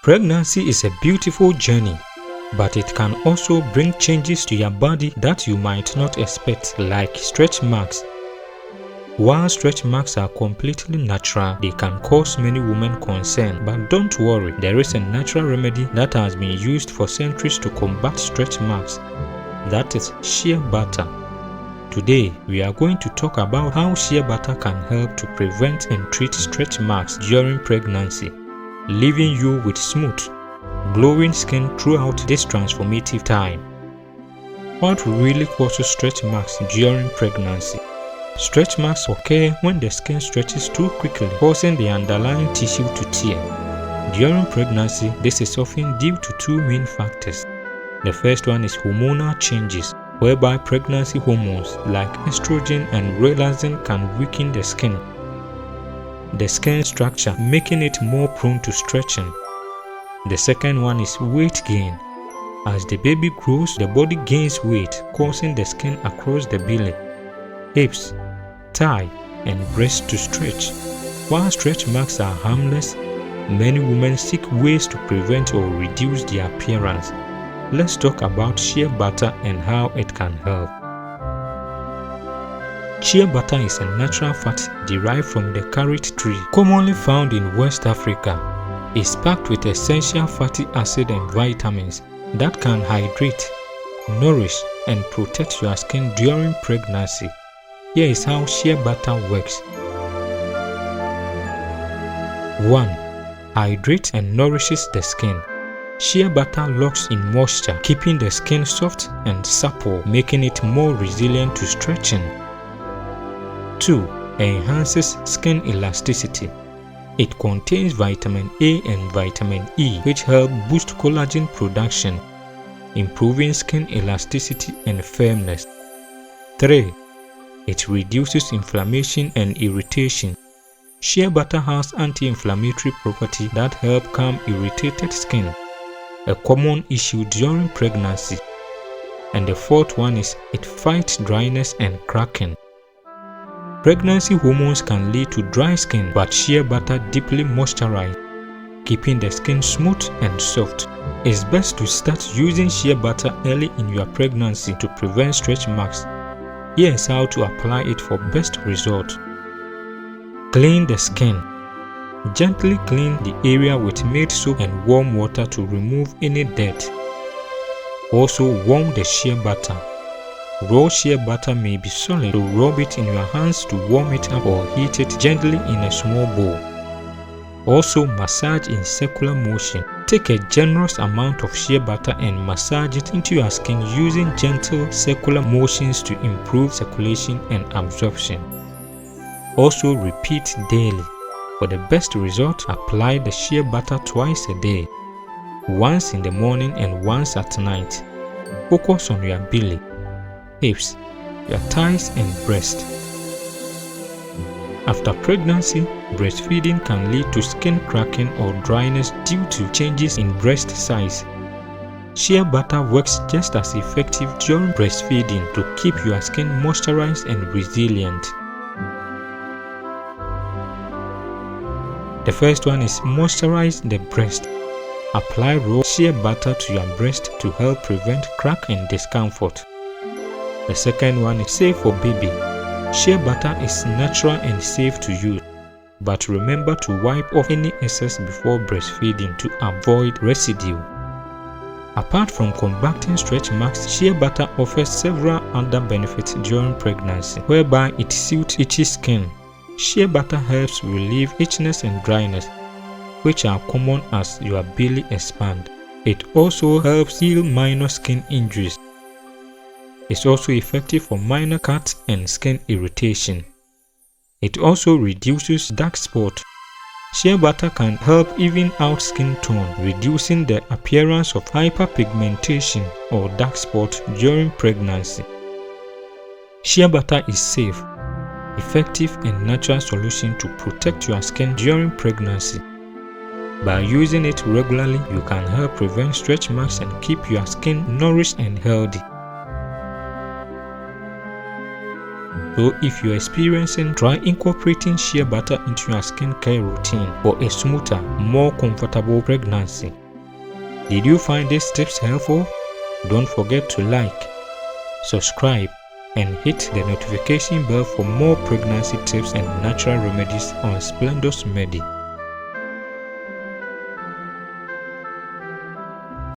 Pregnancy is a beautiful journey, but it can also bring changes to your body that you might not expect, like stretch marks. While stretch marks are completely natural, they can cause many women concern. But don't worry, there is a natural remedy that has been used for centuries to combat stretch marks. That is shea butter. Today, we are going to talk about how shea butter can help to prevent and treat stretch marks during pregnancy, leaving you with smooth, glowing skin throughout this transformative time. What really causes stretch marks during pregnancy? Stretch marks occur when the skin stretches too quickly, causing the underlying tissue to tear. During pregnancy, this is often due to two main factors. The first one is hormonal changes, whereby pregnancy hormones like estrogen and relaxin can weaken the skin, structure, making it more prone to stretching. The second one is weight gain. As the baby grows, the body gains weight, causing the skin across the belly, hips, thigh, and breast to stretch. While stretch marks are harmless, many women seek ways to prevent or reduce their appearance. Let's talk about shea butter and how it can help. Shea butter is a natural fat derived from the carrot tree, commonly found in West Africa. It's packed with essential fatty acid and vitamins that can hydrate, nourish, and protect your skin during pregnancy. Here is how shea butter works. 1. Hydrates and nourishes the skin. Shea butter locks in moisture, keeping the skin soft and supple, making it more resilient to stretching. 2. Enhances skin elasticity. It contains vitamin A and vitamin E, which help boost collagen production, improving skin elasticity and firmness. 3. It reduces inflammation and irritation. Shea butter has anti-inflammatory properties that help calm irritated skin, a common issue during pregnancy. And the fourth one is it fights dryness and cracking. Pregnancy hormones can lead to dry skin, but shea butter deeply moisturizes, keeping the skin smooth and soft. It's best to start using shea butter early in your pregnancy to prevent stretch marks. Here's how to apply it for best result. Clean the skin. Gently clean the area with mild soap and warm water to remove any dirt. Also warm the shea butter. Raw shea butter may be solid, so rub it in your hands to warm it up or heat it gently in a small bowl. Also massage in circular motion. Take a generous amount of shea butter and massage it into your skin using gentle circular motions to improve circulation and absorption. Also repeat daily. For the best result, apply the shea butter twice a day, once in the morning and once at night. Focus on your belly, hips, your thighs and breast. After pregnancy, breastfeeding can lead to skin cracking or dryness due to changes in breast size. Shea butter works just as effective during breastfeeding to keep your skin moisturized and resilient. The first one is moisturize the breast. Apply raw shea butter to your breast to help prevent crack and discomfort. The second one is safe for baby. Shea butter is natural and safe to use, but remember to wipe off any excess before breastfeeding to avoid residue. Apart from combating stretch marks, shea butter offers several other benefits during pregnancy, whereby it soothes itchy skin. Shea butter helps relieve itchiness and dryness, which are common as your belly expands. It also helps heal minor skin injuries. It's also effective for minor cuts and skin irritation. It also reduces dark spots. Shea butter can help even out skin tone, reducing the appearance of hyperpigmentation or dark spots during pregnancy. Shea butter is safe, effective and natural solution to protect your skin during pregnancy. By using it regularly, you can help prevent stretch marks and keep your skin nourished and healthy. So if you're experiencing, try incorporating shea butter into your skincare routine for a smoother, more comfortable pregnancy. Did you find these tips helpful? Don't forget to like, subscribe, and hit the notification bell for more pregnancy tips and natural remedies on Splendor's Medi.